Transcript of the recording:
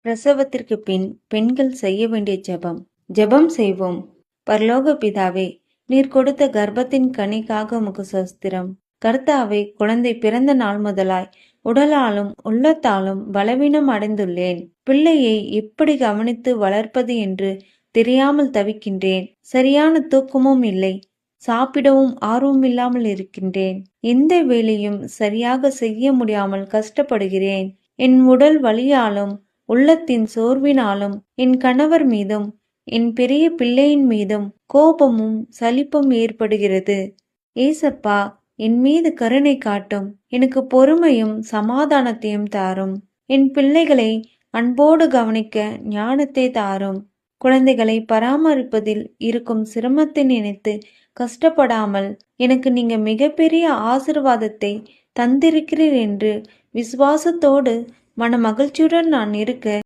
பிரசவத்திற்கு பின் பெண்கள் செய்ய வேண்டிய ஜெபம். ஜெபம் செய்வோம். பரலோக பிதாவே, நீர் கொடுத்த கர்ப்பத்தின் கனிக்காக உமக்கு ஸ்தோத்திரம். கர்த்தாவே, குழந்தை பிறந்த நாள் முதலாய் உடலாலும் உள்ளத்தாலும் பலவீனம் அடைந்துள்ளேன். பிள்ளையை எப்படி கவனித்து வளர்ப்பது என்று தெரியாமல் தவிக்கின்றேன். சரியான தூக்கமும் இல்லை. சாப்பிடவும் ஆர்வமில்லாமல் இருக்கின்றேன். எந்த வேலையும் சரியாக செய்ய முடியாமல் கஷ்டப்படுகிறேன். என் உடல் வலியாலும் உள்ளத்தின் சோர்வினாலும் என் கணவர் மீதும் என் பெரிய பிள்ளையின் மீதும் கோபமும் சலிப்பும் ஏற்படுகிறது. ஏசப்பா, என் மீது கருணை காட்டும். எனக்கு பொறுமையும் சமாதானத்தையும் தாரும். என் பிள்ளைகளை அன்போடு கவனிக்க ஞானத்தை தாரும். குழந்தைகளை பராமரிப்பதில் இருக்கும் சிரமத்தை நினைத்து கஷ்டப்படாமல் எனக்கு நீங்க மிகப்பெரிய ஆசிர்வாதத்தை தந்திருக்கிறீர் என்று விசுவாசத்தோடு மன மகிழ்ச்சியுடன் நான் இருக்க